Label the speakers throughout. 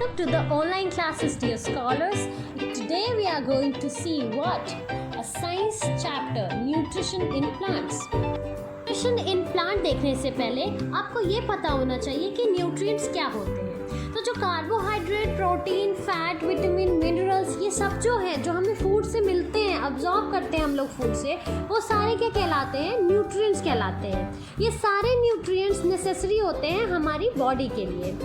Speaker 1: Welcome to the online classes, dear scholars. Today we are going to see what? A science chapter, nutrition in plants. Nutrition in plant देखने से पहले आपको ये पता होना चाहिए कि न्यूट्रिएंट्स क्या होते हैं। तो जो carbohydrate, protein, fat, vitamin, minerals, ये सब जो है जो हमें फूड से मिलते हैं, अब्जॉर्ब करते हैं हम लोग फूड से, वो सारे क्या कहलाते हैं? न्यूट्रिएंट्स कहलाते हैं। ये सारे न्यूट्रिएंट्स नेसेसरी होते हैं हमारी बॉडी के लिए।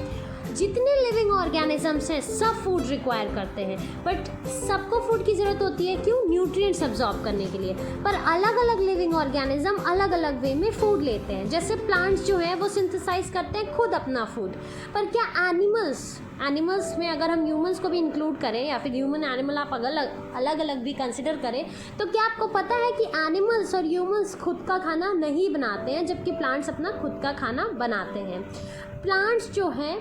Speaker 1: जितने लिविंग ऑर्गेनिजम्स हैं सब फूड रिक्वायर करते हैं, बट सबको फूड की ज़रूरत होती है क्यों? न्यूट्रिएंट्स अब्जॉर्ब करने के लिए। पर अलग अलग लिविंग ऑर्गेनिज्म अलग अलग वे में फूड लेते हैं। जैसे प्लांट्स जो है वो सिंथेसाइज करते हैं खुद अपना फूड, पर क्या एनिमल्स में अगर हम ह्यूमंस को भी इंक्लूड करें या फिर ह्यूमन एनिमल आप अलग अलग भी कंसिडर करें, तो क्या आपको पता है कि एनिमल्स और ह्यूमंस खुद का खाना नहीं बनाते हैं, जबकि प्लांट्स अपना खुद का खाना बनाते हैं। प्लांट्स जो हैं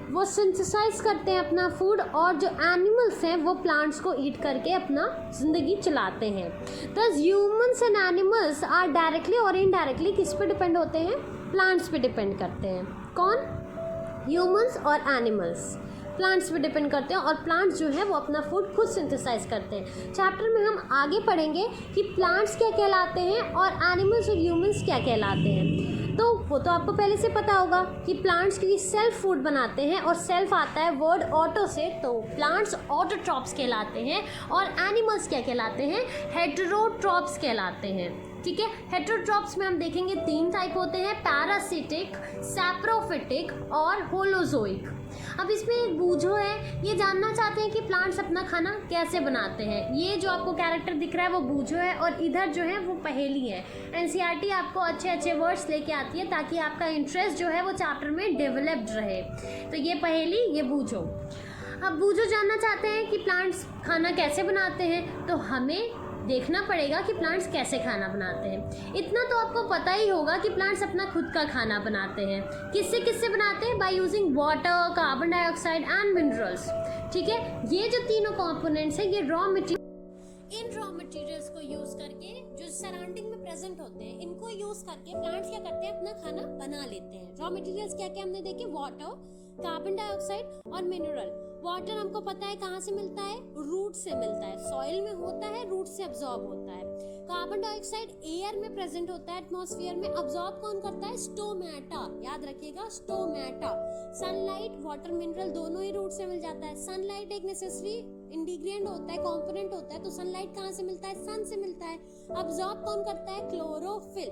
Speaker 1: वो सिंथेसाइज करते हैं अपना फूड, और जो एनिमल्स हैं वो प्लांट्स को ईट करके अपना ज़िंदगी चलाते हैं। Thus humans and animals are directly और इनडायरेक्टली किस पे डिपेंड होते हैं? प्लांट्स पे डिपेंड करते हैं। कौन? ह्यूमंस और एनिमल्स प्लांट्स पे डिपेंड करते हैं, और प्लांट्स जो है वो अपना फूड खुद सिंथेसाइज करते हैं। चैप्टर में हम आगे पढ़ेंगे कि प्लांट्स क्या कहलाते हैं और एनिमल्स और ह्यूमंस क्या कहलाते हैं। तो वो तो आपको पहले से पता होगा कि प्लांट्स क्योंकि सेल्फ फूड बनाते हैं, और सेल्फ आता है वर्ड ऑटो से, तो प्लांट्स ऑटोट्रॉप्स कहलाते हैं, और एनिमल्स क्या कहलाते हैं? हेटेरोट्रॉप्स कहलाते हैं। ठीक है, हेटेरोट्रॉप्स में हम देखेंगे 3 टाइप होते हैं, पैरासिटिक, सैप्रोफिटिक और होलोजोइक। अब इसमें एक बूझो है, ये जानना चाहते हैं कि प्लांट्स अपना खाना कैसे बनाते हैं। ये जो आपको कैरेक्टर दिख रहा है वो बूझो है, और इधर जो है वो पहेली है। एनसीईआरटी आपको अच्छे अच्छे वर्ड्स लेके आती है ताकि आपका इंटरेस्ट जो है वो चैप्टर में डेवलप्ड रहे। तो ये पहेली, ये बूझो। अब बूझो जानना चाहते हैं कि प्लांट्स खाना कैसे बनाते हैं, तो हमें देखना पड़ेगा कि प्लांट्स कैसे खाना बनाते हैं। इतना तो आपको पता ही होगा कि प्लांट्स अपना खुद का खाना बनाते हैं। किससे बनाते हैं? By using water, carbon dioxide and minerals. ठीक है, ये जो तीनों कंपोनेंट्स हैं ये रॉ मटेरियल, इन रॉ मटेरियल्स को यूज करके जो सराउंडिंग में प्रेजेंट होते हैं, इनको यूज करके प्लांट्स क्या करते हैं? अपना खाना बना लेते हैं। रॉ मटेरियल्स क्या क्या हमने देखे? वाटर, कार्बन डाइऑक्साइड और मिनरल। वाटर हमको पता है कहाँ से मिलता है? रूट से मिलता है। सॉइल में होता है, रूट से अब्सॉर्ब होता है। कार्बन डाइऑक्साइड एयर में प्रेजेंट होता है, एटमॉस्फेयर में। अब्सॉर्ब कौन करता है? स्टोमेटा, याद रखिएगा, स्टोमेटा। सनलाइट, वाटर, मिनरल दोनों ही रूट से मिल जाता है। सनलाइट एक नेसेसरी इंग्रेडिएंट होता है, कंपोनेंट होता है, तो सनलाइट कहाँ से मिलता है? सन से मिलता है। अब्सॉर्ब कौन करता है? क्लोरोफिल।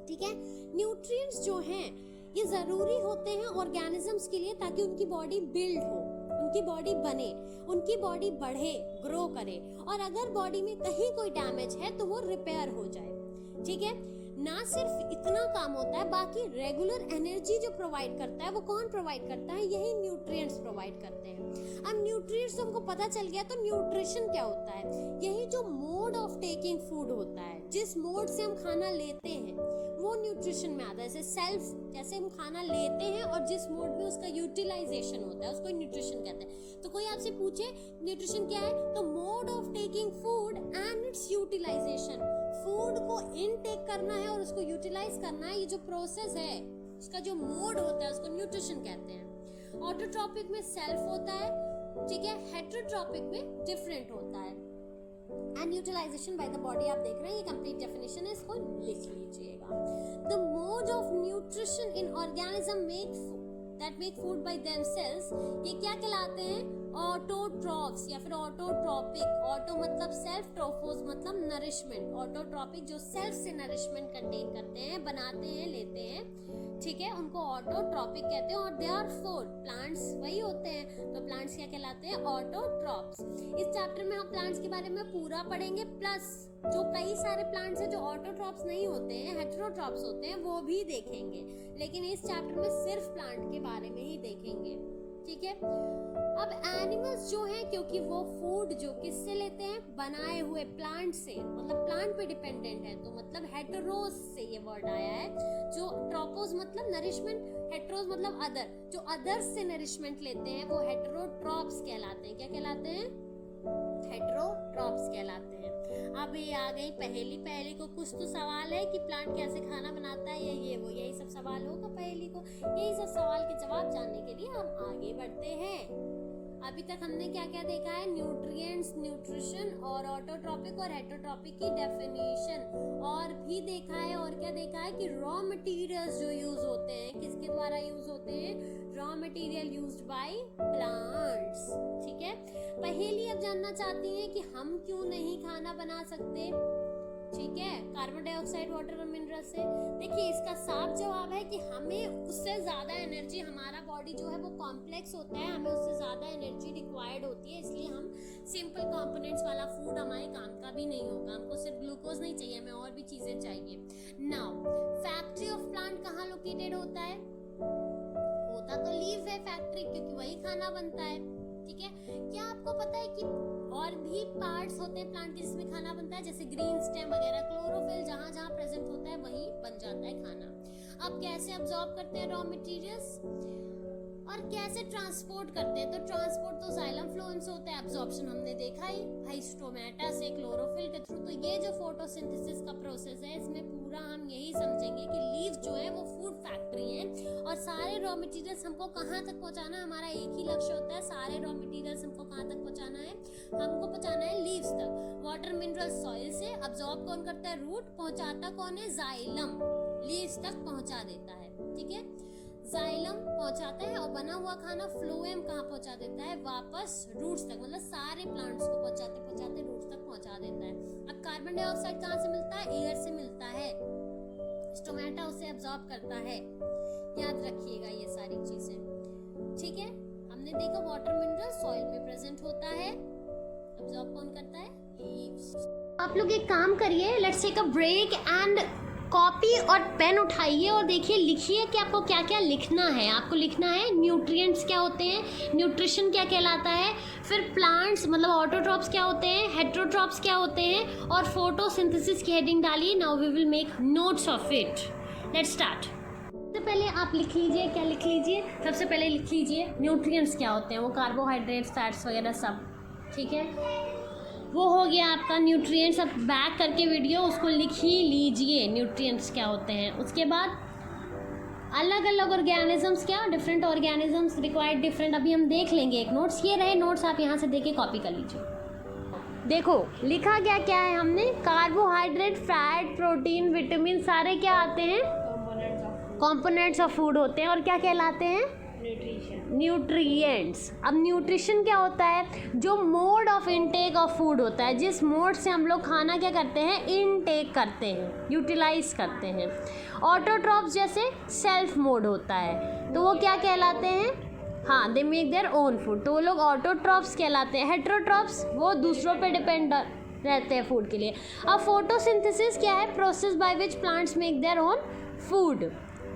Speaker 1: ठीक है, न्यूट्रिएंट्स जो हैं ये जरूरी होते हैं ऑर्गेनिजम्स के लिए, ताकि उनकी बॉडी बिल्ड हो, उनकी बॉडी बने, उनकी बॉडी बढ़े, ग्रो करे, और अगर बॉडी में कहीं कोई डैमेज है तो वो रिपेयर हो जाए। ठीक है, ना सिर्फ इतना काम होता है, बाकी रेगुलर एनर्जी जो प्रोवाइड करता है वो कौन प्रोवाइड करता है? यही न्यूट्रिएंट्स प्रोवाइड करते हैं। अब न्यूट्रिएंट्स हमको पता चल गया, तो न्यूट्रिशन क्या होता है? यही जो मोड ऑफ टेकिंग फूड होता है, जिस मोड से हम खाना लेते हैं वो न्यूट्रिशन में आता है। जैसे हम खाना लेते हैं और जिस मोड में उसका यूटिलाइजेशन होता है उसको न्यूट्रिशन कहते हैं। तो कोई आपसे पूछे न्यूट्रिशन क्या है, तो mode of taking food and its utilisation. Food को इनटेक करना है और उसको यूटिलाइज करना है, ये जो प्रोसेस है उसका जो मोड होता है उसको न्यूट्रिशन कहते हैं। ऑटोट्रॉपिक में सेल्फ होता है, ठीक है, हेटेरोट्रॉपिक में डिफरेंट होता है। And utilisation by the body आप देख रहे हैं, ये कंप्लीट डेफिनेशन है, इसको लिख लीजिएगा। The mode of nutrition in organism make food by themselves, ये क्या कहलाते हैं? ऑटोट्रॉप्स या फिर ऑटोट्रॉपिक। ऑटो मतलब सेल्फ, ट्रोफोस मतलब नरिशमेंट। ऑटोट्रॉपिक जो सेल्फ से नरिशमेंट कंटेन करते हैं, बनाते हैं, लेते हैं, ठीक है, उनको ऑटोट्रॉपिक कहते हैं। और दे आर फोर, प्लांट्स वही होते हैं, तो प्लांट्स क्या कहलाते हैं? ऑटोट्रॉप्स। इस चैप्टर में हम प्लांट्स के बारे में पूरा पढ़ेंगे, प्लस जो कई सारे प्लांट्स हैं जो ऑटोट्रॉप्स नहीं होते हैं, हेटेरोट्रॉप्स होते हैं, वो भी देखेंगे। लेकिन इस चैप्टर में सिर्फ प्लांट के बारे में ही देखेंगे। ठीक है, अब एनिमल्स जो हैं, क्योंकि वो फूड जो किससे लेते हैं? बनाए हुए प्लांट से, मतलब प्लांट पे डिपेंडेंट है, तो मतलब हेटेरोस से ये वर्ड आया है। जो ट्रोपोस मतलब नरिशमेंट, हेटेरोस मतलब अदर, जो अदर्स से नरिशमेंट लेते हैं वो हेटेरोट्रॉप्स कहलाते हैं। क्या कहलाते हैं? हेटेरोट्रॉप्स कहलाते हैं। अब ये आ गई पहेली को कुछ तो सवाल है कि प्लांट कैसे खाना बनाता है या ये वो, यही सब सवाल होगा पहेली को। यही सब सवाल के जवाब जानने के लिए हम आगे बढ़ते हैं। अभी तक हमने क्या क्या देखा है, न्यूट्रिएंट्स, न्यूट्रिशन और ऑटोट्रॉपिक और हेटेरोट्रॉपिक की डेफिनेशन, और भी देखा है। और क्या देखा है कि रॉ मटेरियल्स जो यूज होते हैं किसके द्वारा यूज होते हैं, raw material used by plants. ठीक है, पहेली अब जानना चाहती हैं कि हम क्यों नहीं खाना बना सकते। ठीक है, कार्बन डाइऑक्साइड, वाटर और मिनरल से। देखिए इसका साफ जवाब है कि हमें उससे ज्यादा एनर्जी, हमारा बॉडी जो है वो कॉम्प्लेक्स होता है, हमें उससे ज्यादा एनर्जी रिक्वायर्ड होती है, इसलिए हम सिंपल कंपोनेंट्स वाला फूड हमारे काम का भी नहीं होगा। हमको सिर्फ ग्लूकोज नहीं चाहिए, हमें और भी चीजें चाहिए। नाउ फैक्ट्री ऑफ प्लांट कहाँ लोकेटेड होता है, होता तो लीव है फैक्ट्री, क्योंकि वही खाना बनता है। ठीक है, क्या आपको पता है कि और भी पार्ट्स होते हैं प्लांट के जिसमें खाना बनता है, जैसे ग्रीन स्टेम वगैरह, क्लोरोफिल जहाँ जहाँ प्रेजेंट होता है वहीं बन जाता है खाना। अब कैसे अब्सॉर्ब करते हैं रॉ मटेरियल्स और कैसे ट्रांसपोर्ट करते हैं, तो ट्रांसपोर्ट तो जाइलम फ्लोएम से होता है, एब्जॉर्प्शन हमने देखा ही भाई स्टोमेटा से क्लोरोफिल के थ्रू। तो ये जो फोटोसिंथेसिस का प्रोसेस है इसमें पूरा हम यही समझेंगे कि लीव्स जो है वो फूड फैक्ट्री है, और सारे रॉ मटेरियल्स हमको कहाँ तक पहुँचाना है, हमारा एक ही लक्ष्य होता है, सारे रॉ मटेरियल्स हमको कहाँ तक पहुँचाना है, हमको पहुँचाना है लीव्स तक। वाटर मिनरल सॉइल से, अब्सॉर्ब कौन करता है, रूट, पहुँचाता कौन है, जाइलम लीव्स तक पहुँचा देता है। ठीक है, जाइलम पहुंचाता है, और बना हुआ खाना फ्लोएम कहाँ पहुंचा देता है, वापस रूट्स तक, मतलब सारे प्लांट्स को पहुंचाते पहुंचाते रूट्स तक पहुंचा देता है। अब कार्बन डाइऑक्साइड कहाँ से मिलता है, एयर से मिलता है, स्टोमेटा उसे अब्सॉर्ब करता है। याद रखिएगा ये सारी चीजें। ठीक है, हमने देखा वाटर मिनरल सॉइल में प्रेजेंट होता है, अब्सॉर्ब कौन करता है, लीव्स। आप लोग एक काम करिए, let's take a break and copy और पेन उठाइए और देखिए, लिखिए कि आपको क्या क्या लिखना है। आपको लिखना है न्यूट्रिएंट्स क्या होते हैं, न्यूट्रिशन क्या कहलाता है, फिर प्लांट्स मतलब ऑटोट्रॉप्स क्या होते हैं, हेटेरोट्रॉप्स क्या होते हैं, और फोटोसिंथेसिस की हेडिंग डालिए। Now we will make notes of it. Let's start. सबसे पहले आप लिख लीजिए, क्या लिख लीजिए, सबसे पहले लिख लीजिए न्यूट्रिएंट्स क्या होते हैं, वो कार्बोहाइड्रेट्स, फैट्स वगैरह सब। ठीक है, वो हो गया आपका न्यूट्रिएंट्स। अब बैक करके वीडियो उसको लिख ही लीजिए, न्यूट्रिएंट्स क्या होते हैं। उसके बाद अलग अलग ऑर्गेनिजम्स, क्या डिफरेंट ऑर्गेनिजम्स रिक्वायर्ड डिफरेंट, अभी हम देख लेंगे एक नोट्स। ये रहे नोट्स, आप यहाँ से देख के कॉपी कर लीजिए। देखो लिखा क्या क्या है हमने, कार्बोहाइड्रेट, फैट, प्रोटीन, विटामिन, सारे क्या आते हैं, कंपोनेंट्स ऑफ फूड होते हैं, और क्या कहलाते हैं, न्यूट्रिएंट्स। अब न्यूट्रिशन क्या होता है, जो mode of intake of food होता है, जिस मोड से हम लोग खाना क्या करते हैं, इनटेक करते हैं, यूटिलाइज करते हैं। ऑटोट्रॉप्स जैसे सेल्फ मोड होता है, तो वो क्या कहलाते हैं, हाँ, they make their own food, तो वो लोग ऑटोट्रॉप्स कहलाते हैं। हेटेरोट्रॉप्स वो दूसरों पे डिपेंड रहते हैं फूड के लिए। अब फोटोसिंथेसिस क्या है, process by which plants make their own food.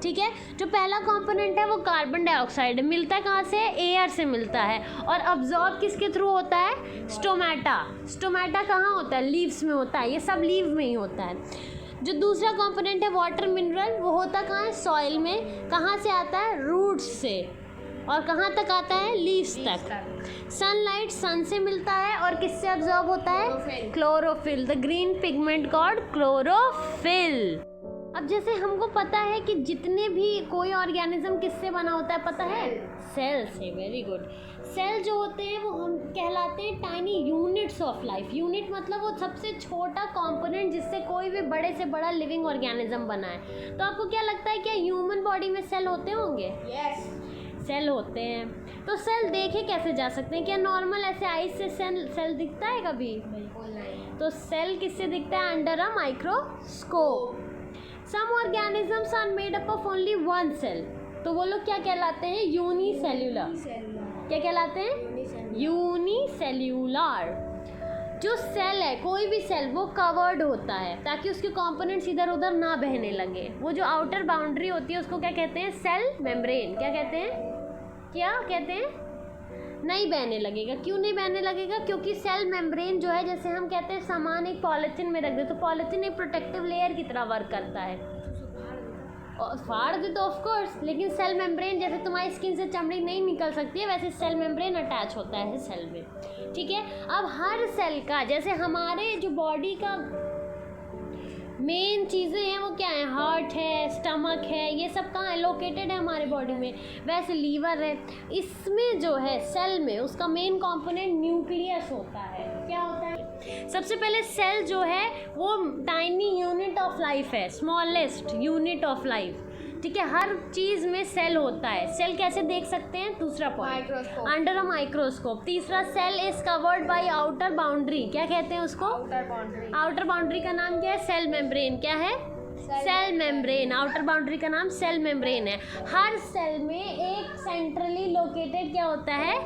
Speaker 1: ठीक है, जो पहला कंपोनेंट है वो कार्बन डाइऑक्साइड मिलता है, कहाँ से, एयर से मिलता है, और अब्जॉर्ब किसके थ्रू होता है, स्टोमेटा। स्टोमेटा कहाँ होता है, लीव्स में होता है, ये सब लीव में ही होता है। जो दूसरा कंपोनेंट है वाटर मिनरल, वो होता कहाँ है, सॉइल में, कहाँ से आता है, रूट्स से, और कहाँ तक आता है, लीव्स तक। सनलाइट सन से मिलता है, और किससे अब्जॉर्ब होता है, chlorophyll, the green pigment called chlorophyll. अब जैसे हमको पता है कि जितने भी कोई ऑर्गेनिज्म किससे बना होता है, पता है, सेल से। Very good. सेल जो होते हैं वो हम कहलाते हैं tiny units of life. Unit मतलब वो सबसे छोटा कंपोनेंट जिससे कोई भी बड़े से बड़ा लिविंग ऑर्गेनिज्म बना है। तो आपको क्या लगता है, क्या ह्यूमन बॉडी में सेल होते होंगे?
Speaker 2: यस,
Speaker 1: सेल होते हैं। तो सेल देखे कैसे जा सकते हैं, क्या नॉर्मल ऐसे आइज से सेल दिखता है कभी? तो सेल किससे दिखता है, under a microscope. Some organisms are made up of only one cell, तो वो लोग क्या कहलाते हैं, यूनिसेल्यूलर। क्या कहलाते हैं, यूनिसेल्यूलर। जो सेल है, कोई भी सेल, वो कवर्ड होता है ताकि उसके कंपोनेंट्स इधर उधर ना बहने लगे। वो जो आउटर बाउंड्री होती है उसको क्या कहते हैं, सेल मेम्ब्रेन। क्या कहते हैं, क्या कहते हैं, नहीं बहने लगेगा। क्यों नहीं बहने लगेगा, क्योंकि सेल मेम्ब्रेन जो है, जैसे हम कहते हैं सामान एक पॉलिथीन में रख दे, तो पॉलिथीन एक प्रोटेक्टिव लेयर की तरह वर्क करता है, और फाड़ दे तो ऑफ कोर्स, लेकिन सेल मेम्ब्रेन जैसे तुम्हारी स्किन से चमड़ी नहीं निकल सकती है, वैसे सेल मेम्ब्रेन अटैच होता है सेल में, ठीक है। अब हर सेल का, जैसे हमारे जो बॉडी का मेन चीज़ें हैं वो क्या है, हार्ट है, स्टमक है, ये सब कहाँ है, लोकेटेड है हमारे बॉडी में। वैसे लीवर है, इसमें जो है सेल में उसका मेन कंपोनेंट न्यूक्लियस होता है। क्या होता है, सबसे पहले सेल जो है वो टाइनी यूनिट ऑफ लाइफ है, स्मॉलेस्ट यूनिट ऑफ लाइफ, ठीक है। हर चीज़ में सेल होता है। सेल कैसे देख सकते हैं, दूसरा पॉइंट, अंडर अ माइक्रोस्कोप। तीसरा, cell is covered by outer boundary, क्या कहते हैं उसको, आउटर बाउंड्री का नाम क्या है, सेल मेम्ब्रेन। क्या है, सेल मेम्ब्रेन। आउटर बाउंड्री का नाम सेल मेम्ब्रेन है। हर सेल में एक सेंट्रली लोकेटेड क्या होता है,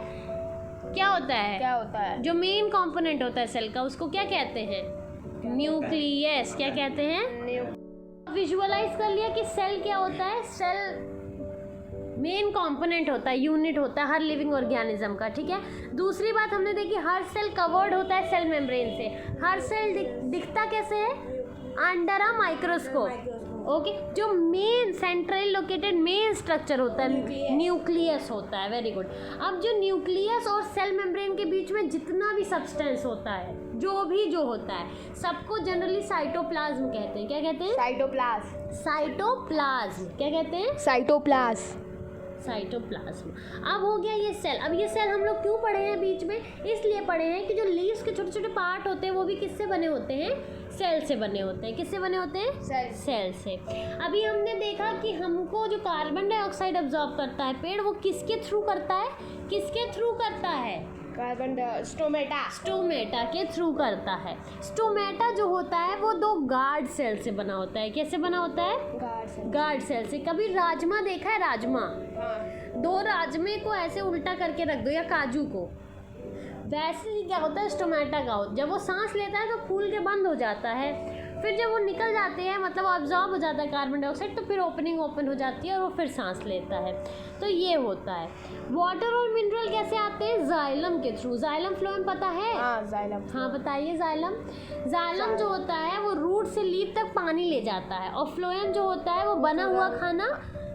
Speaker 1: क्या होता है, जो मेन कंपोनेंट होता है सेल का, उसको क्या कहते हैं, न्यूक्लियस। क्या कहते हैं, विजुअलाइज कर लिया कि सेल क्या होता है, सेल मेन कंपोनेंट होता है, यूनिट होता है हर लिविंग ऑर्गेनिज्म का, ठीक है। दूसरी बात हमने देखी, हर सेल कवर्ड होता है सेल मेम्ब्रेन से। हर सेल दिखता कैसे है, अंडर अ माइक्रोस्कोप, ओके। जो main centrally located main structure होता है न्यूक्लियस होता है, वेरी गुड। अब जो न्यूक्लियस और सेल मेम्ब्रेन के बीच में जितना भी सब्सटेंस होता है, जो होता है, सबको जनरली साइटोप्लाज्म कहते हैं। क्या कहते हैं, साइटोप्लाज्म। क्या कहते हैं, साइटोप्लाज्म। अब हो गया ये सेल। अब ये सेल हम लोग क्यों पढ़े हैं बीच में, इसलिए पढ़े हैं कि जो लीव्स के छोटे छोटे पार्ट होते हैं वो भी किससे बने होते हैं, सेल से बने होते हैं। किससे बने होते हैं, सेल से। अभी हमने देखा कि हमको जो कार्बन डाइऑक्साइड अब्जॉर्ब करता है पेड़, वो किसके थ्रू करता है, स्टोमेटा के थ्रू करता है। स्टोमेटा जो होता है वो 2 गार्ड सेल से बना होता है। कैसे बना होता है, गार्ड सेल से। कभी राजमा देखा है, राजमा, 2 राजमे को ऐसे उल्टा करके रख दो, या काजू को, वैसे ही क्या होता है स्टोमेटा का, जब वो सांस लेता है तो फूल के बंद हो जाता है, फिर जब वो निकल जाते हैं, मतलब अब्जॉर्ब हो जाता है कार्बन डाइऑक्साइड, तो फिर ओपनिंग ओपन हो जाती है और वो फिर सांस लेता है। तो ये होता है। वाटर और मिनरल कैसे आते हैं, जाइलम के थ्रू। जाइलम फ्लोएम पता है, हाँ बताइए। जाइलम जो होता है वो रूट से लीफ तक पानी ले जाता है, और फ्लोएम जो होता है वो बना हुआ खाना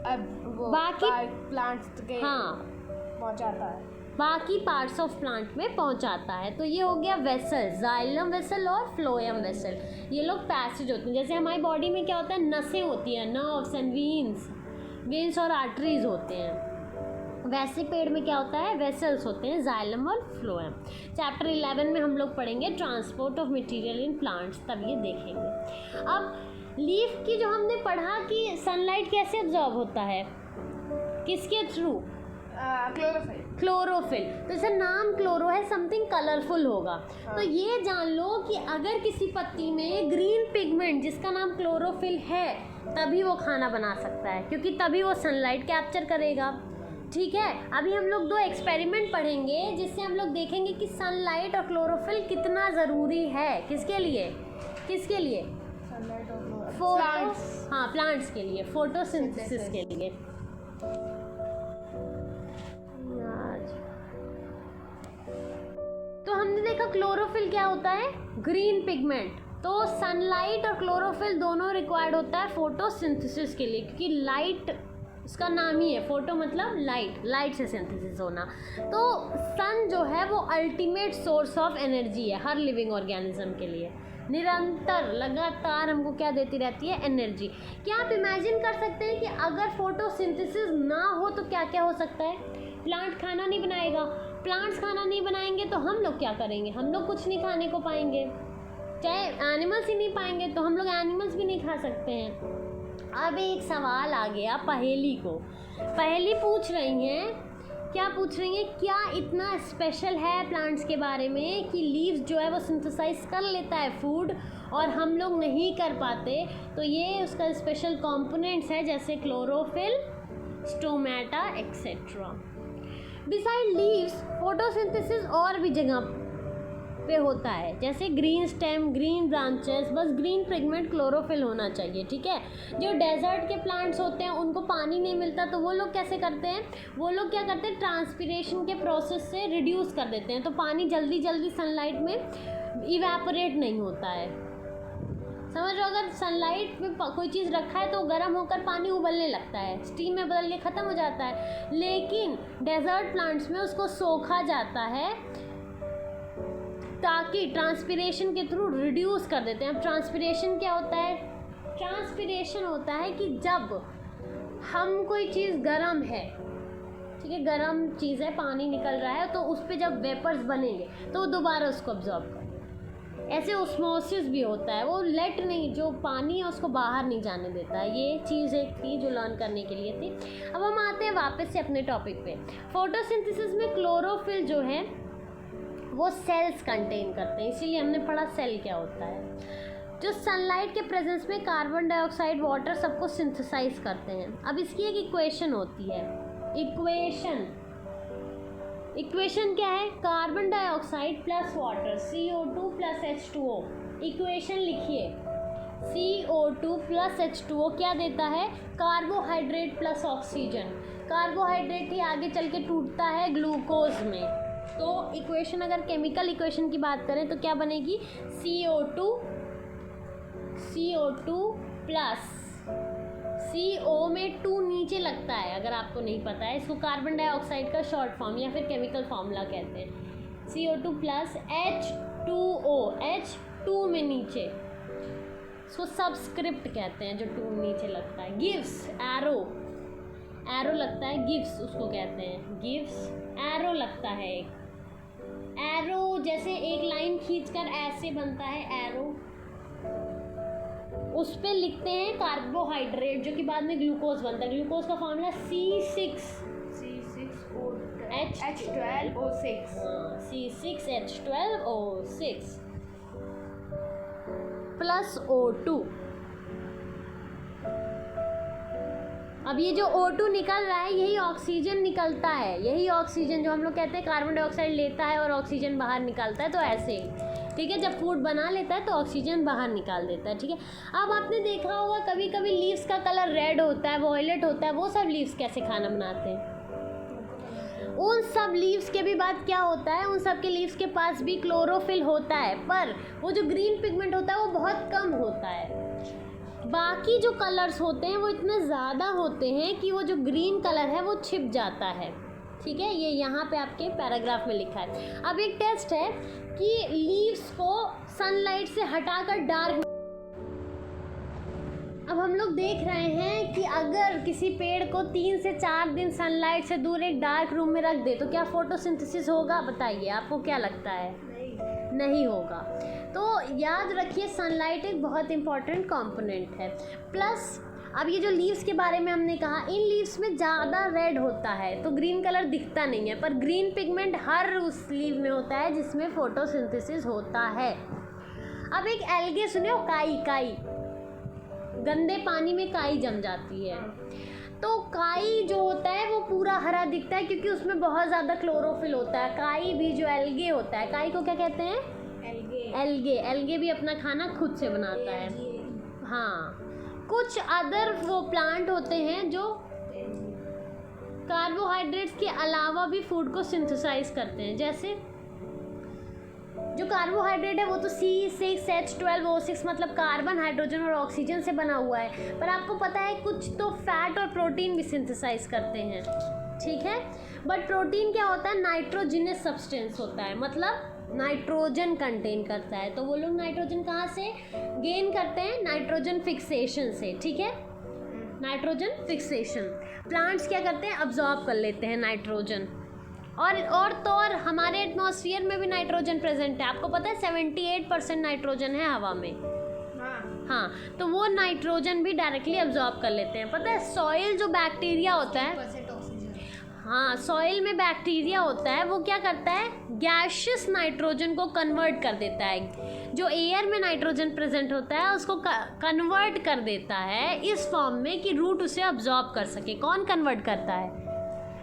Speaker 1: बाकी प्लांट्स के पहुंचाता है, बाकी पार्ट्स ऑफ प्लांट में पहुंचाता है। तो ये हो गया वेसल, जाइलम वेसल और फ्लोएम वेसल। ये लोग पैसेज होते हैं। जैसे हमारी बॉडी में क्या होता है, नसें होती हैं, नर्व्स एंड वेन्स और आर्टरीज होते हैं, वैसे पेड़ में क्या होता है, वेसल्स होते हैं, जाइलम और फ्लोएम। चैप्टर 11 में हम लोग पढ़ेंगे transport of material in plants, तब ये देखेंगे। अब लीफ की जो हमने पढ़ा कि सनलाइट कैसे अब्जॉर्ब होता है, किसके थ्रू, क्लोरोफिल। तो जैसे नाम क्लोरो है, समथिंग कलरफुल होगा। तो ये जान लो कि अगर किसी पत्ती में ग्रीन पिगमेंट जिसका नाम क्लोरोफिल है, तभी वो खाना बना सकता है, क्योंकि तभी वो सनलाइट कैप्चर करेगा, ठीक है। अभी हम लोग 2 एक्सपेरिमेंट पढ़ेंगे जिससे हम लोग देखेंगे कि सनलाइट और क्लोरोफिल कितना ज़रूरी है, किसके लिए, प्लांट्स के लिए, फोटोसिंथेसिस के लिए। तो हमने देखा क्लोरोफिल क्या होता है, ग्रीन पिगमेंट। तो सनलाइट और क्लोरोफिल दोनों रिक्वायर्ड होता है फोटोसिंथेसिस के लिए, क्योंकि लाइट इसका नाम ही है, फोटो मतलब लाइट से सिंथेसिस होना। तो सन जो है वो अल्टीमेट सोर्स ऑफ एनर्जी है हर लिविंग ऑर्गेनिज्म के लिए, निरंतर लगातार हमको क्या देती रहती है, एनर्जी। क्या आप इमेजिन कर सकते हैं कि अगर फोटोसिंथेसिस ना हो तो क्या क्या हो सकता है, प्लांट खाना नहीं बनाएगा, प्लांट्स खाना नहीं बनाएंगे तो हम लोग क्या करेंगे, हम लोग कुछ नहीं खाने को पाएंगे, चाहे एनिमल्स ही नहीं पाएंगे तो हम लोग एनिमल्स भी नहीं खा सकते हैं। अब एक सवाल आ गया पहेली पूछ रही हैं, क्या पूछ रही हैं, क्या इतना स्पेशल है प्लांट्स के बारे में कि लीव्स जो है वो सिंथेसाइज कर लेता है फूड और हम लोग नहीं कर पाते। तो ये उसका स्पेशल कंपोनेंट्स है, जैसे chlorophyll, stomata etcetera. Beside leaves photosynthesis और भी जगह पे होता है, जैसे ग्रीन स्टेम, ग्रीन ब्रांचेस, बस ग्रीन पिगमेंट क्लोरोफिल होना चाहिए, ठीक है। जो डेजर्ट के प्लांट्स होते हैं उनको पानी नहीं मिलता, तो वो लोग कैसे करते हैं, वो लोग क्या करते हैं, ट्रांसपिरेशन के प्रोसेस से रिड्यूस कर देते हैं, तो पानी जल्दी जल्दी सनलाइट में इवेपोरेट नहीं होता है, समझ लो, अगर सनलाइट में कोई चीज़ रखा है तो गर्म होकर पानी उबलने लगता है, स्टीम में बदल के ख़त्म हो जाता है। लेकिन डेजर्ट प्लांट्स में उसको सोखा जाता है ताकि ट्रांसपिरेशन के थ्रू रिड्यूस कर देते हैं। अब ट्रांसपिरेशन क्या होता है? ट्रांसपिरेशन होता है कि जब हम कोई चीज़ गर्म है, ठीक है, गर्म चीज़ है, पानी निकल रहा है, तो उस पर जब वेपर्स बनेंगे तो वो दोबारा उसको अब्जॉर्ब कर। ऐसे ओस्मोसिस भी होता है, वो लेट नहीं, जो पानी है उसको बाहर नहीं जाने देता है। ये चीज़ एक थी जो लर्न करने के लिए थी। अब हम आते हैं वापस से अपने टॉपिक पे। फोटोसिंथेसिस में क्लोरोफिल जो है वो सेल्स कंटेन करते हैं, इसीलिए हमने पढ़ा सेल क्या होता है। जो सनलाइट के प्रेजेंस में कार्बन डाइऑक्साइड, वाटर सबको सिंथेसाइज करते हैं। अब इसकी एक इक्वेशन होती है, इक्वेशन क्या है? Carbon dioxide plus water, CO2 plus H2O। Equation लिखिए, CO2 प्लस H2O क्या देता है? Carbohydrate plus oxygen. कार्बोहाइड्रेट ही आगे चल के टूटता है ग्लूकोज में। तो इक्वेशन, अगर केमिकल इक्वेशन की बात करें तो क्या बनेगी? CO2 प्लस CO में 2 नीचे लगता है, अगर आपको नहीं पता है, इसको कार्बन डाइऑक्साइड का शॉर्ट फॉर्म या फिर केमिकल फॉर्मूला कहते हैं। CO2 प्लस H2O, H2 में नीचे, इसको सबस्क्रिप्ट कहते हैं जो 2 नीचे लगता है। गिव्स, एरो लगता है, गिव्स उसको कहते हैं, गिव्स एरो लगता है। एक एरो जैसे एक लाइन खींचकर ऐसे बनता है एरो, उस पर लिखते हैं कार्बोहाइड्रेट, जो कि बाद में ग्लूकोज बनता है। ग्लूकोज का फॉर्मूला C6H12O6 प्लस O2। अब ये जो O2 निकल रहा है, यही ऑक्सीजन निकलता है, यही ऑक्सीजन जो हम लोग कहते हैं कार्बन डाइऑक्साइड लेता है और ऑक्सीजन बाहर निकालता है। तो ऐसे ही, ठीक है, जब फूड बना लेता है तो ऑक्सीजन बाहर निकाल देता है, ठीक है। अब आपने देखा होगा कभी कभी लीव्स का कलर रेड होता है, वॉयलेट होता है, वो सब लीव्स कैसे खाना बनाते हैं? उन सब लीव्स के भी बाद क्या होता है? उन सब के लीव्स के पास भी क्लोरोफिल होता है, पर वो जो ग्रीन पिगमेंट होता है वो बहुत कम होता है। बाकी जो कलर्स होते हैं वो इतने ज़्यादा होते हैं कि वो जो ग्रीन कलर है वो छिप जाता है, ठीक है। ये यहाँ पे आपके पैराग्राफ में लिखा है। अब एक टेस्ट है कि लीव्स को सनलाइट से हटाकर डार्क, अब हम लोग देख रहे हैं कि अगर किसी पेड़ को 3 से 4 दिन सनलाइट से दूर एक डार्क रूम में रख दे तो क्या फोटोसिंथेसिस होगा? बताइए, आपको क्या लगता है? नहीं होगा। तो याद रखिए, सनलाइट एक बहुत इंपॉर्टेंट कंपोनेंट है। प्लस अब ये जो लीव्स के बारे में हमने कहा, इन लीव्स में ज़्यादा रेड होता है तो ग्रीन कलर दिखता नहीं है, पर ग्रीन पिगमेंट हर उस लीव में होता है जिसमें फोटोसिंथेसिस होता है। अब एक एल्गे सुने हो, काई, गंदे पानी में काई जम जाती है, तो काई जो होता है वो पूरा हरा दिखता है क्योंकि उसमें बहुत ज़्यादा क्लोरोफिल होता है। काई भी जो एल्गे होता है, काई को क्या कहते हैं? एल्गे भी अपना खाना खुद से बनाता है। हाँ, कुछ अदर वो प्लांट होते हैं जो कार्बोहाइड्रेट्स के अलावा भी फूड को सिंथेसाइज करते हैं। जैसे जो कार्बोहाइड्रेट है वो तो C6H12O6 मतलब कार्बन, हाइड्रोजन और ऑक्सीजन से बना हुआ है, पर आपको पता है कुछ तो फैट और प्रोटीन भी सिंथेसाइज करते हैं, ठीक है। बट प्रोटीन क्या होता है? नाइट्रोजिनस सब्सटेंस होता है, मतलब नाइट्रोजन कंटेन करता है। तो वो लोग नाइट्रोजन कहाँ से गेन करते हैं? नाइट्रोजन फिक्सेशन से, ठीक है, नाइट्रोजन फिक्सेशन। प्लांट्स क्या करते हैं? अब्जॉर्ब कर लेते हैं नाइट्रोजन। और हमारे एटमॉस्फेयर में भी नाइट्रोजन प्रेजेंट है। आपको पता है 78% नाइट्रोजन है हवा में। हाँ, तो वो नाइट्रोजन भी डायरेक्टली अब्जॉर्ब कर लेते हैं। पता है सॉइल जो बैक्टीरिया होता है, हाँ, सॉइल में बैक्टीरिया होता है, वो क्या करता है? गैशियस नाइट्रोजन को कन्वर्ट कर देता है। जो एयर में नाइट्रोजन प्रेजेंट होता है उसको कन्वर्ट कर देता है इस फॉर्म में कि रूट उसे अब्जॉर्ब कर सके। कौन कन्वर्ट करता है?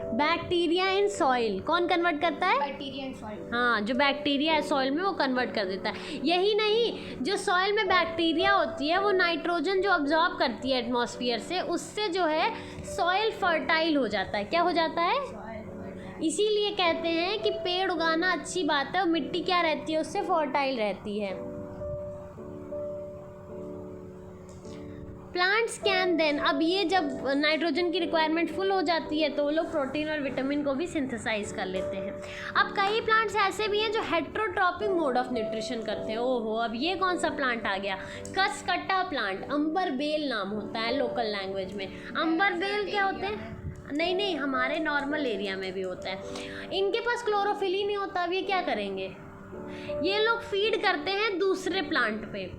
Speaker 1: Bacteria in soil. कौन कन्वर्ट करता है?
Speaker 2: Bacteria in soil.
Speaker 1: हाँ, जो बैक्टीरिया है सॉइल में वो कन्वर्ट कर देता है। यही नहीं, जो सॉइल में बैक्टीरिया होती है वो नाइट्रोजन जो अब्जॉर्ब करती है एटमॉस्फेयर से, उससे जो है सॉइल फर्टाइल हो जाता है। क्या हो जाता है? इसीलिए कहते हैं कि पेड़ उगाना अच्छी बात है और मिट्टी क्या रहती है? उससे फर्टाइल रहती है। प्लांट्स कैन देन, अब ये जब नाइट्रोजन की रिक्वायरमेंट फुल हो जाती है तो वो लोग प्रोटीन और विटामिन को भी सिंथेसाइज कर लेते हैं। अब कई प्लांट्स ऐसे भी हैं जो हेट्रोट्रॉपिक मोड ऑफ न्यूट्रिशन करते हैं। ओहो, अब ये कौन सा प्लांट आ गया? कसकट्टा प्लांट, अंबर बेल नाम होता है लोकल लैंग्वेज में। अंबर बेल क्या होते हैं? नहीं, हमारे नॉर्मल एरिया में भी होता है। इनके पास क्लोरोफिल ही नहीं होता, अब ये क्या करेंगे? ये लोग फीड करते हैं दूसरे प्लांट पे।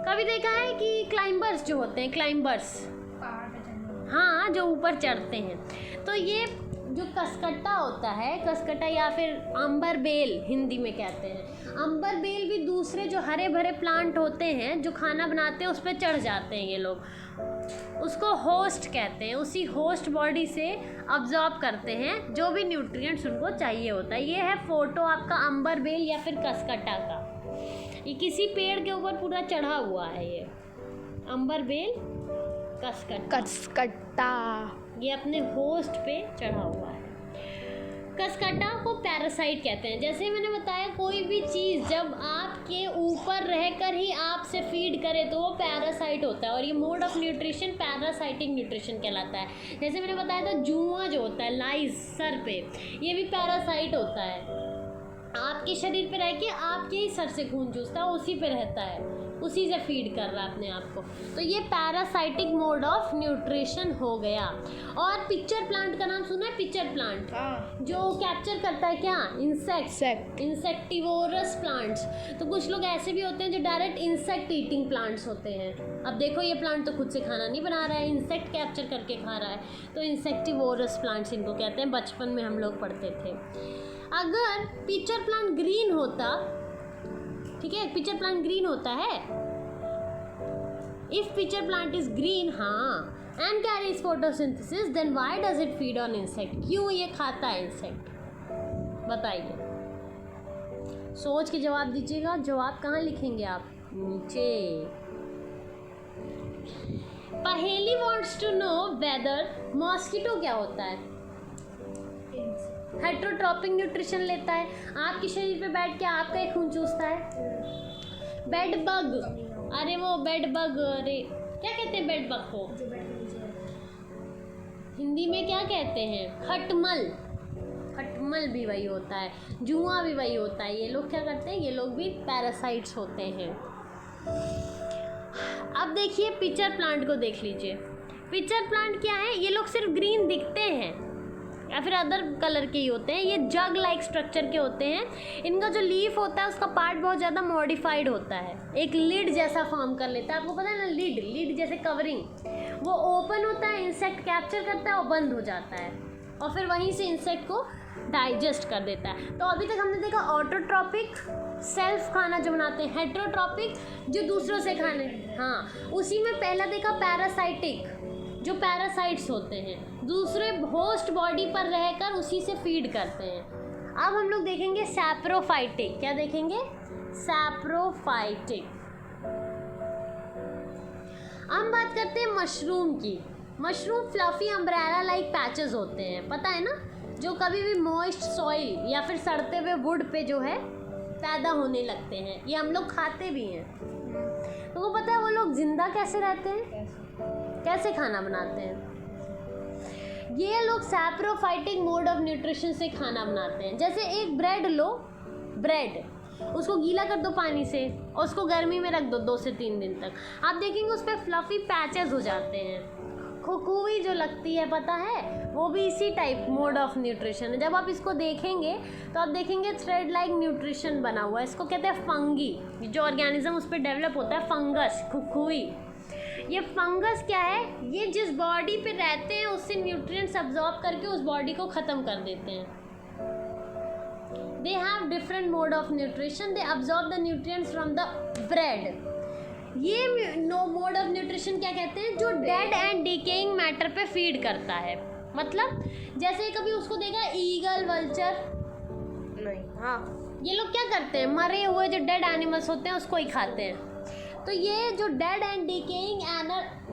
Speaker 1: कभी देखा है कि क्लाइंबर्स जो होते हैं, क्लाइंबर्स, हाँ, जो ऊपर चढ़ते हैं, तो ये जो कसकट्टा होता है, कसकट्टा या फिर अंबर बेल हिंदी में कहते हैं, अंबर बेल भी दूसरे जो हरे भरे प्लांट होते हैं जो खाना बनाते हैं उस पर चढ़ जाते हैं ये लोग। उसको होस्ट कहते हैं। उसी होस्ट बॉडी से अब्जॉर्ब करते हैं जो भी न्यूट्रिएंट्स उनको चाहिए होता है। ये है फोटो आपका अंबर बेल या फिर कसकट्टा का। ये किसी पेड़ के ऊपर पूरा चढ़ा हुआ है, ये अंबर बेल कसकट्टा, ये अपने होस्ट पे चढ़ा हुआ है। कसकट्टा को पैरासाइट कहते हैं। जैसे मैंने बताया, कोई भी चीज़ जब आपके ऊपर रहकर ही आपसे फीड करे तो वो पैरासाइट होता है, और ये mode of nutrition parasitic nutrition कहलाता है। जैसे मैंने बताया था, जुआ जो होता है लाइस सर पे, ये भी पैरासाइट होता है। आपके शरीर पे रह के आपके ही सर से खून चूसता है, उसी पे रहता है, उसी से फीड कर रहा है अपने आप को। तो ये पैरासाइटिक मोड ऑफ न्यूट्रिशन हो गया। और पिक्चर प्लांट का नाम सुना है? पिक्चर प्लांट जो कैप्चर करता है क्या? Insect, insectivorous plants. तो कुछ लोग ऐसे भी होते हैं जो डायरेक्ट इंसेक्ट ईटिंग प्लांट्स होते हैं। अब देखो, ये प्लांट तो खुद से खाना नहीं बना रहा है, इंसेक्ट कैप्चर करके खा रहा है, तो इंसेक्टिवोरस प्लांट्स इनको कहते हैं। बचपन में हम लोग पढ़ते थे। अगर पिक्चर प्लांट ग्रीन होता, ठीक है, पिक्चर प्लांट ग्रीन होता है, if pitcher plant is green, हाँ, and carries photosynthesis, then why does it feed on insect? क्यों ये खाता है इंसेक्ट? बताइए, सोच के जवाब दीजिएगा। जवाब कहाँ लिखेंगे आप? नीचे। पहेली wants to know whether mosquito क्या होता है? हेट्रोट्रॉपिक न्यूट्रिशन लेता है, आपके शरीर पे बैठ के आपका ही खून चूसता है। बेड बग, अरे वो बेड बग, अरे क्या कहते हैं बेड बग को? हिंदी में क्या कहते हैं? खटमल। खटमल भी वही होता है, जुआ भी वही होता है। ये लोग क्या करते हैं? ये लोग भी पैरासाइट्स होते हैं। अब देखिए, पिक्चर प्लांट को देख लीजिए। पिक्चर प्लांट क्या है? ये लोग सिर्फ ग्रीन दिखते हैं या फिर अदर कलर के ही होते हैं। ये जग लाइक स्ट्रक्चर के होते हैं। इनका जो लीफ होता है उसका पार्ट बहुत ज़्यादा मॉडिफाइड होता है, एक लिड जैसा फॉर्म कर लेता है। आपको पता है ना, लिड जैसे कवरिंग, वो ओपन होता है, इंसेक्ट कैप्चर करता है और बंद हो जाता है, और फिर वहीं से इंसेक्ट को डाइजेस्ट कर देता है। तो अभी तक हमने देखा ऑटोट्रॉपिक, सेल्फ खाना जो बनाते हैं, हेट्रोट्रॉपिक जो दूसरों से खाने, हाँ, उसी में पहला देखा पैरासाइटिक जो पैरासाइट्स होते हैं, दूसरे होस्ट बॉडी पर रहकर उसी से फीड करते हैं। अब हम लोग देखेंगे सैप्रोफाइटिक। क्या देखेंगे? सैप्रोफाइटिक। हम बात करते हैं मशरूम की। Mushroom fluffy umbrella like patches होते हैं, पता है ना, जो कभी भी मॉइस्ट सॉइल या फिर सड़ते हुए वुड पे जो है पैदा होने लगते हैं। ये हम लोग खाते भी हैं। तो वो पता है वो लोग जिंदा कैसे रहते हैं, कैसे खाना बनाते हैं? ये लोग सैप्रोफाइटिक मोड ऑफ न्यूट्रिशन से खाना बनाते हैं। जैसे एक ब्रेड लो, ब्रेड उसको गीला कर दो पानी से और उसको गर्मी में रख दो 2 से 3 दिन तक, आप देखेंगे उस पर फ्लफी पैचेस हो जाते हैं, खुखुई जो लगती है, पता है, वो भी इसी टाइप मोड ऑफ न्यूट्रिशन है। जब आप इसको देखेंगे तो आप देखेंगे थ्रेड लाइक न्यूट्रिशन बना हुआ है। इसको कहते हैं फंगी, जो ऑर्गेनिज्म उस पर डेवलप होता है, फंगस, खुखुई। ये फंगस क्या है? ये जिस बॉडी पे रहते हैं उससे न्यूट्रिएंट्स अब्जॉर्ब करके उस बॉडी को ख़त्म कर देते हैं। They have different mode of nutrition, they absorb the nutrients from the bread. ये नो मोड ऑफ न्यूट्रिशन क्या कहते हैं? जो डेड एंड डिकेइंग मैटर पे फीड करता है। मतलब जैसे कभी उसको देखा ईगल, वल्चर? नहीं। हाँ, ये लोग क्या करते हैं? मरे हुए जो डेड एनिमल्स होते हैं उसको ही खाते हैं। तो ये जो डेड एंड डिकेइंग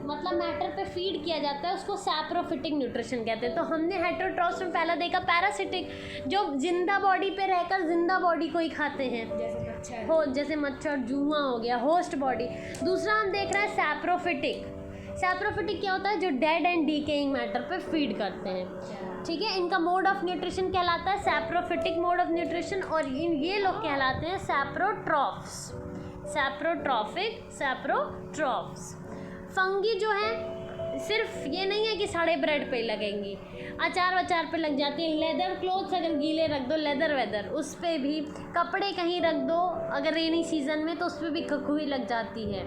Speaker 1: मतलब मैटर पे फीड किया जाता है उसको सैप्रोफिटिक न्यूट्रिशन कहते हैं। तो हमने हेट्रोट्रॉप्स में पहला देखा पैरासिटिक, जो जिंदा बॉडी पे रहकर जिंदा बॉडी को ही खाते हैं, जैसे मच्छर, जुआ हो गया, होस्ट बॉडी। दूसरा हम देख रहे हैं सैप्रोफिटिक, सैप्रोफिटिक क्या होता है? जो डेड एंड डीकेइंग मैटर पे फीड करते हैं, ठीक है। इनका मोड ऑफ न्यूट्रिशन कहलाता है सैप्रोफिटिक मोड ऑफ न्यूट्रिशन, और ये लोग कहलाते हैं सैप्रोट्रॉफ्स, सैप्रोट्रॉफ्स। फंगी जो है सिर्फ ये नहीं है कि साढ़े ब्रेड पे लगेंगी, अचार वचार पे लग जाती है, लेदर क्लोथ्स अगर गीले रख दो, लेदर वेदर उस पर भी, कपड़े कहीं रख दो अगर रेनी सीजन में तो उस पर भी खखुई लग जाती है,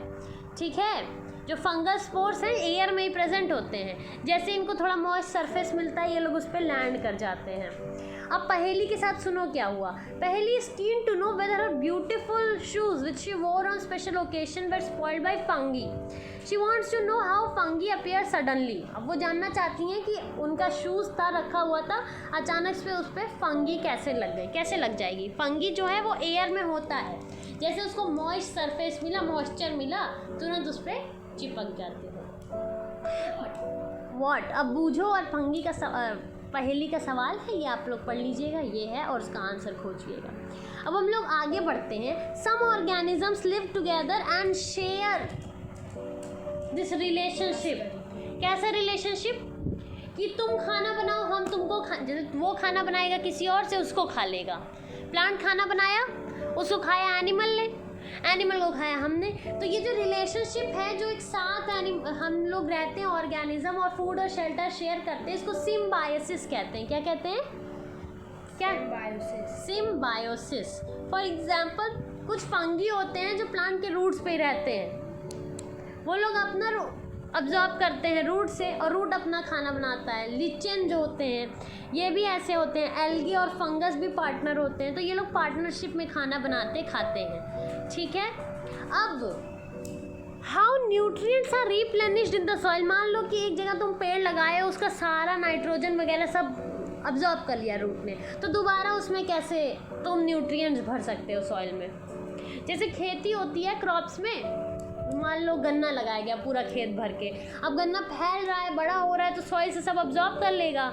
Speaker 1: ठीक है। जो फंगस स्पोर्स हैं एयर में ही प्रेजेंट होते हैं, जैसे इनको थोड़ा मॉइस्ट सरफेस मिलता है ये लोग उस पर लैंड कर जाते हैं। अब पहेली के साथ सुनो क्या हुआ। पहेली is keen to know whether her beautiful shoes which she wore on special occasion were spoiled by fungi. She wants to know how fungi appear suddenly. अब वो जानना चाहती हैं कि उनका शूज़ था रखा हुआ था, अचानक से उस पर फंगी कैसे लग गई, कैसे लग जाएगी। फंगी जो है वो एयर में होता है, जैसे उसको मॉइस्ट सरफेस मिला, मॉइस्चर मिला, तुरंत उस पर चिपक जाती है। व्हाट, अब बूझो और फंगी का पहेली का सवाल है, ये आप लोग पढ़ लीजिएगा, ये है, और उसका आंसर खोजिएगा। अब हम लोग आगे बढ़ते हैं। Some organisms live together and share this relationship. कैसा रिलेशनशिप? कि तुम खाना बनाओ, हम तुमको वो खाना बनाएगा किसी और से, उसको खा लेगा। प्लांट खाना बनाया, उसको खाया एनिमल ने, एनिमल को खाया हमने। तो ये जो रिलेशनशिप है, जो एक साथ हम लोग रहते हैं ऑर्गेनिज्म और फूड और शेल्टर शेयर करते हैं, इसको सिम्बायोसिस कहते हैं। क्या कहते हैं? क्या? सिम्बायोसिस। फॉर एग्जाम्पल कुछ फंगी होते हैं जो प्लांट के रूट्स पे ही रहते हैं, वो लोग अपना अब्जॉर्ब करते हैं रूट से, और रूट अपना खाना बनाता है। लिचेन जो होते हैं ये भी ऐसे होते हैं, एल्गी और फंगस भी पार्टनर होते हैं, तो ये लोग पार्टनरशिप में खाना बनाते खाते हैं, ठीक है। अब how nutrients are replenished in the soil. मान लो कि एक जगह तुम पेड़ लगाए, उसका सारा नाइट्रोजन वगैरह सब अब्जॉर्ब कर लिया रूट ने, तो दोबारा उसमें कैसे तुम न्यूट्रिएंट्स भर सकते हो सॉइल में। जैसे खेती होती है क्रॉप्स में, मान लो गन्ना लगाया गया पूरा खेत भर के, अब गन्ना फैल रहा है, बड़ा हो रहा है, तो सॉइल से सब अब्जॉर्ब कर लेगा,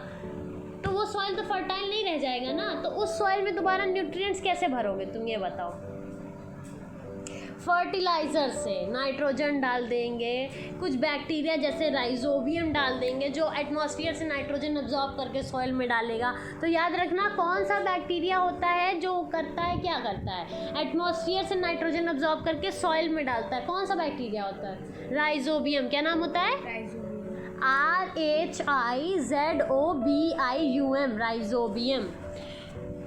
Speaker 1: तो वो सॉइल तो फर्टाइल नहीं रह जाएगा ना। तो उस सॉइल में दोबारा न्यूट्रिएंट्स कैसे भरोगे तुम, ये बताओ। फर्टिलाइज़र से नाइट्रोजन डाल देंगे, कुछ बैक्टीरिया जैसे राइजोबियम डाल देंगे जो एटमॉस्फेयर से नाइट्रोजन अब्जॉर्ब करके सॉइल में डालेगा। तो याद रखना कौन सा बैक्टीरिया होता है जो करता है, क्या करता है, एटमॉस्फेयर से नाइट्रोजन अब्जॉर्ब करके सॉइल में डालता है। कौन सा बैक्टीरिया होता है? राइजोबियम। क्या नाम होता है? RHIZOBIUM, राइजोबियम,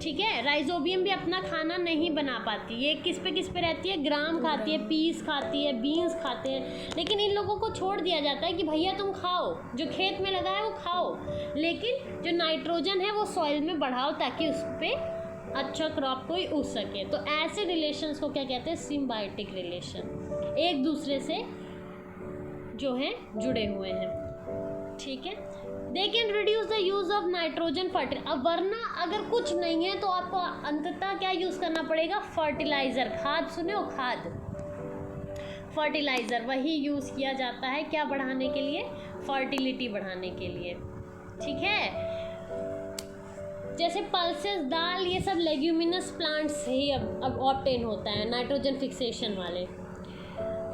Speaker 1: ठीक है। राइजोबियम भी अपना खाना नहीं बना पाती, ये किस पे रहती है, ग्राम खाती है, पीस खाती है, बीन्स खाते हैं, लेकिन इन लोगों को छोड़ दिया जाता है कि भैया तुम खाओ, जो खेत में लगा है वो खाओ, लेकिन जो नाइट्रोजन है वो सॉइल में बढ़ाओ ताकि उस पर अच्छा क्रॉप कोई उग सके। तो ऐसे रिलेशंस को क्या कहते हैं? सिम्बायोटिक रिलेशन, एक दूसरे से जो है जुड़े हुए हैं, ठीक है। They can reduce the use of nitrogen fertiliser. अब वरना अगर कुछ नहीं है तो आपको अंततः क्या यूज़ करना पड़ेगा? फर्टिलाइज़र, खाद। सुने हो? खाद, फर्टिलाइज़र वही यूज़ किया जाता है, क्या बढ़ाने के लिए? फर्टिलिटी बढ़ाने के लिए, ठीक है। जैसे पल्सेस, दाल, ये सब लेग्यूमिनस प्लांट्स से ही अब ऑब्टेन होता है, नाइट्रोजन फिक्सेशन वाले।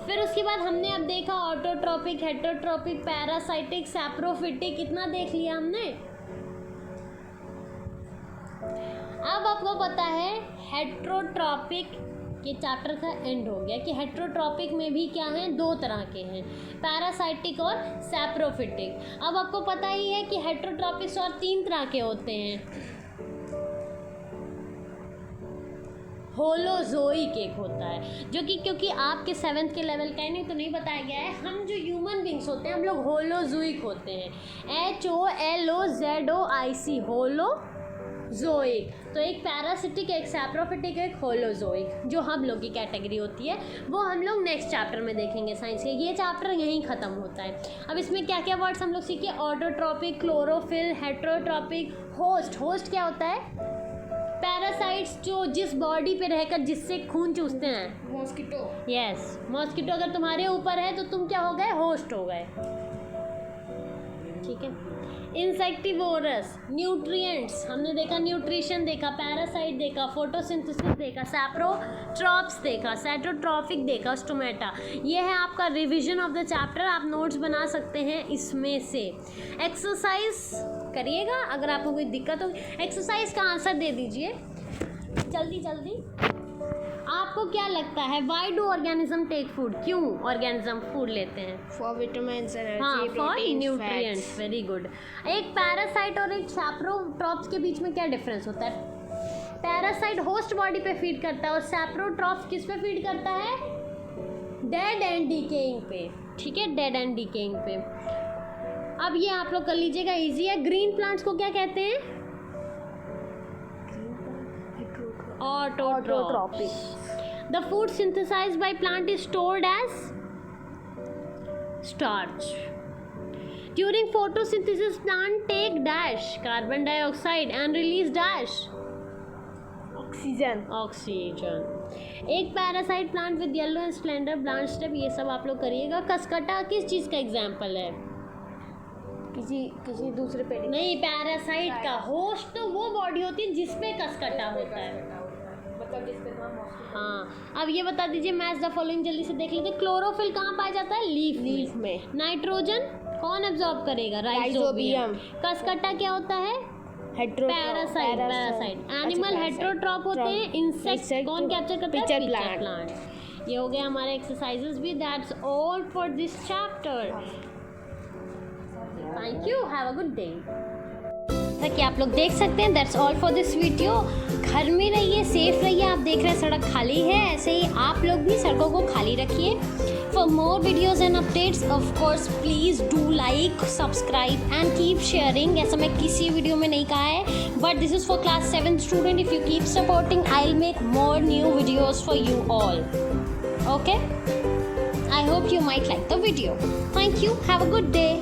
Speaker 1: फिर उसके बाद हमने अब देखा ऑटोट्रॉपिक, हेटरोट्रॉपिक, पैरासाइटिक, सैप्रोफिटिक, इतना देख लिया हमने। अब आपको पता है हेटरोट्रॉपिक, ये चैप्टर का एंड हो गया कि हेटरोट्रॉपिक में भी क्या हैं, दो तरह के हैं, पैरासाइटिक और सैप्रोफिटिक। अब आपको पता ही है कि हेटरोट्रॉपिक्स और तीन तरह के होते हैं। होलोजोइक एक होता है जो कि क्योंकि आपके 7th के लेवल का है नहीं तो नहीं बताया गया है, हम जो ह्यूमन बींग्स होते हैं हम लोग होलोजोइक होते हैं, HOLOZOIC, होलोजोइक। तो एक पैरासिटिक, एक सैप्रोफिटिक, एक होलोजोइक, जो हम लोग की कैटेगरी होती है वो हम लोग नेक्स्ट चैप्टर में देखेंगे साइंस के। ये चैप्टर यहीं ख़त्म होता है। अब इसमें क्या क्या वर्ड्स हम लोग सीखे? Autotrophic, chlorophyll, heterotrophic, host. Host क्या होता है? पैरासाइट्स जो जिस बॉडी पे रहकर जिससे खून चूसते हैं,
Speaker 2: मॉस्किटो।
Speaker 1: यस, मॉस्किटो अगर तुम्हारे ऊपर है तो तुम क्या हो गए? होस्ट हो गए, ठीक है। इंसेक्टिवोरस, न्यूट्रिएंट्स हमने देखा, न्यूट्रिशन देखा, पैरासाइट देखा, फोटोसिंथेसिस देखा, सैप्रोट्रॉप्स देखा, साइटोट्रॉफिक देखा, स्टोमेटा। ये है आपका रिवीजन ऑफ द चैप्टर। आप नोट्स बना सकते हैं इसमें से। एक्सरसाइज करिएगा, अगर आपको कोई दिक्कत होगी एक्सरसाइज का आंसर दे दीजिए जल्दी जल्दी। आपको क्या लगता है why do organism take food? क्यों ऑर्गेनिज्म फूड लेते हैं?
Speaker 2: फॉर विटामिन्स, एनर्जी,
Speaker 1: हाँ, for
Speaker 2: protein,
Speaker 1: nutrients. Very good. एक पैरासाइट और एक सैप्रोट्रॉप्स के बीच में क्या डिफरेंस होता है? पैरासाइट होस्ट बॉडी पे फीड करता है और सैप्रोट्रॉप्स किस पे फीड करता है? डेड एंड डिकेइंग पे। ठीक है, डेड एंड डिकेइंग पे। अब ये आप लोग कर लीजिएगा, इजी है। ग्रीन प्लांट्स को क्या कहते हैं? Autotrophs. The food synthesized by plant is stored as starch. During photosynthesis, plant take dash carbon dioxide and release dash
Speaker 2: oxygen.
Speaker 1: एक parasite plant with yellow and splendour branch step, ये सब आप लोग करिएगा। कसकटा किस चीज़ का एग्जाम्पल है?
Speaker 2: किसी दूसरे पे
Speaker 1: नहीं, पैरासाइट का। होस्ट तो वो बॉडी होती है जिसपे कसकटा होता है,
Speaker 2: मतलब जिसपे
Speaker 1: हाँ। अब ये बता दीजिए, मैच द फॉलोइंग जल्दी से देख लेते हैं। क्लोरोफिल कहाँ पाया जाता है? लीफ में। नाइट्रोजन कौन एब्जॉर्ब करेगा? राइजोबियम। कसकटा क्या होता है? पैरासाइट। एनिमल हेटेरोट्रॉप होते हैं। इंसेक्ट कौन कैप्चर करता है? Pitcher plant. ये हो गया हमारे एक्सरसाइजेस भी। That's all for this chapter. Thank you, have a good day. ताकि आप लोग देख सकते हैं, that's all for this video. घर में रहिए, सेफ रहिए। आप देख रहे हैं सड़क खाली है, ऐसे ही आप लोग भी सड़कों को खाली रखिए। For more videos and updates of course please do like, subscribe and keep sharing. ऐसा मैं किसी वीडियो में नहीं कहा है, but this is for class 7 student. If you keep supporting, I will make more new videos for you all. Okay, I hope you might like the video. Thank you. Have a good day.